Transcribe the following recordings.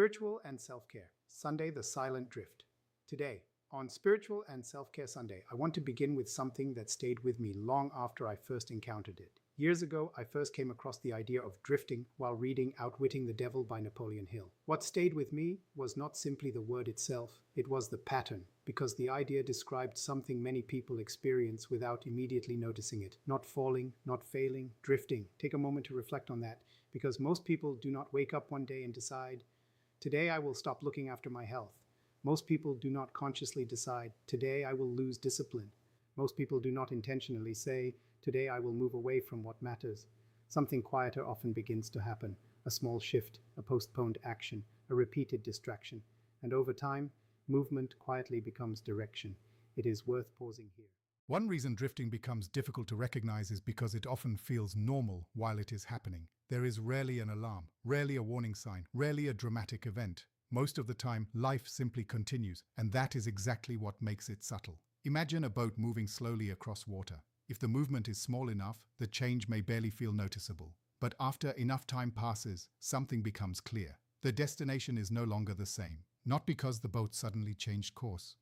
Spiritual and Self-Care, Sunday, the Silent Drift. Today, on Spiritual and Self-Care Sunday, I want to begin with something that stayed with me long after I first encountered it. Years ago, I first came across the idea of drifting while reading Outwitting the Devil by Napoleon Hill. What stayed with me was not simply the word itself, it was the pattern, because the idea described something many people experience without immediately noticing it. Not falling, not failing, drifting. Take a moment to reflect on that, because most people do not wake up one day and decide, "Today I will stop looking after my health." Most people do not consciously decide, "Today I will lose discipline." Most people do not intentionally say, "Today I will move away from what matters." Something quieter often begins to happen. A small shift, a postponed action, a repeated distraction. And over time, movement quietly becomes direction. It is worth pausing here. One reason drifting becomes difficult to recognize is because it often feels normal while it is happening. There is rarely an alarm, rarely a warning sign, rarely a dramatic event. Most of the time, life simply continues, and that is exactly what makes it subtle. Imagine a boat moving slowly across water. If the movement is small enough, the change may barely feel noticeable. But after enough time passes, something becomes clear. The destination is no longer the same. Not because the boat suddenly changed course,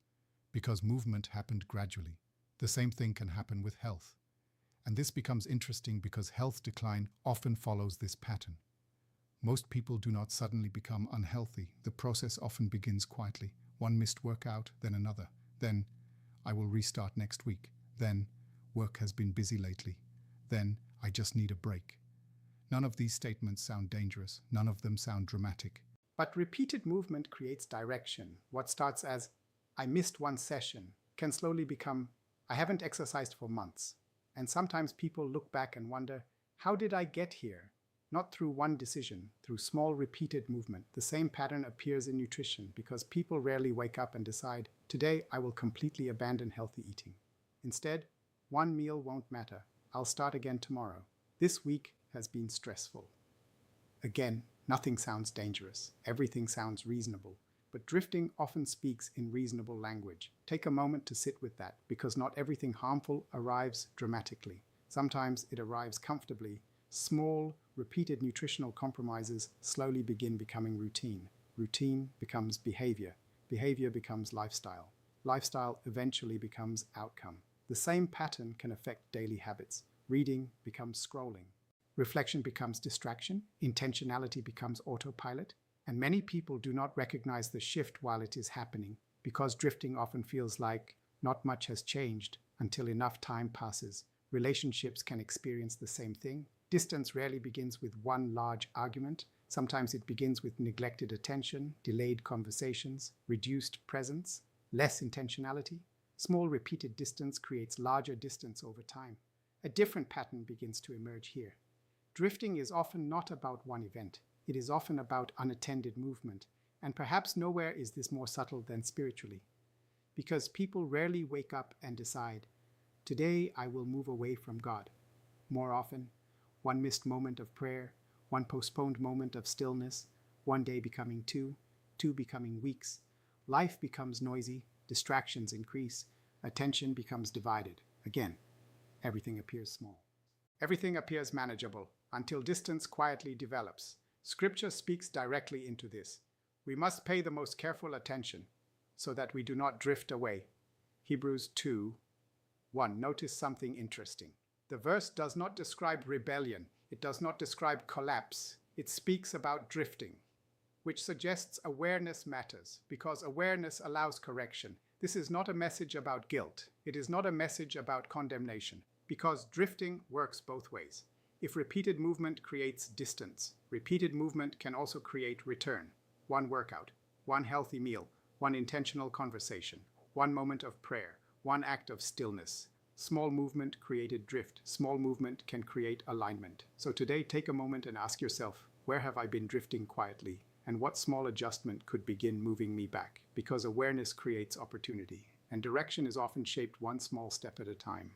because movement happened gradually. The same thing can happen with health. And this becomes interesting because health decline often follows this pattern. Most people do not suddenly become unhealthy. The process often begins quietly. One missed workout, then another. Then, "I will restart next week." Then, "Work has been busy lately." Then, "I just need a break." None of these statements sound dangerous. None of them sound dramatic. But repeated movement creates direction. What starts as, "I missed one session," can slowly become, "I haven't exercised for months." And sometimes people look back and wonder, how did I get here? Not through one decision, through small repeated movement. The same pattern appears in nutrition because people rarely wake up and decide, "Today I will completely abandon healthy eating." Instead, one meal won't matter. I'll start again tomorrow. This week has been stressful. Again, nothing sounds dangerous. Everything sounds reasonable. But drifting often speaks in reasonable language. Take a moment to sit with that, because not everything harmful arrives dramatically. Sometimes it arrives comfortably. Small, repeated nutritional compromises slowly begin becoming routine. Routine becomes behavior. Behavior becomes lifestyle. Lifestyle eventually becomes outcome. The same pattern can affect daily habits. Reading becomes scrolling. Reflection becomes distraction. Intentionality becomes autopilot. And many people do not recognize the shift while it is happening, because drifting often feels like not much has changed until enough time passes. Relationships can experience the same thing. Distance rarely begins with one large argument. Sometimes it begins with neglected attention, delayed conversations, reduced presence, less intentionality. Small repeated distance creates larger distance over time. A different pattern begins to emerge here. Drifting is often not about one event. It is often about unattended movement, and perhaps nowhere is this more subtle than spiritually. Because people rarely wake up and decide, "Today I will move away from God." More often, one missed moment of prayer, one postponed moment of stillness, one day becoming two becoming weeks. Life becomes noisy, distractions increase, attention becomes divided. Again, everything appears small. Everything appears manageable until distance quietly develops. Scripture speaks directly into this. We must pay the most careful attention so that we do not drift away. Hebrews 2:1. Notice something interesting. The verse does not describe rebellion. It does not describe collapse. It speaks about drifting, which suggests awareness matters, because awareness allows correction. This is not a message about guilt. It is not a message about condemnation, because drifting works both ways. If repeated movement creates distance, repeated movement can also create return. One workout, one healthy meal, one intentional conversation, one moment of prayer, one act of stillness. Small movement created drift. Small movement can create alignment. So today, take a moment and ask yourself, where have I been drifting quietly? And what small adjustment could begin moving me back? Because awareness creates opportunity, and direction is often shaped one small step at a time.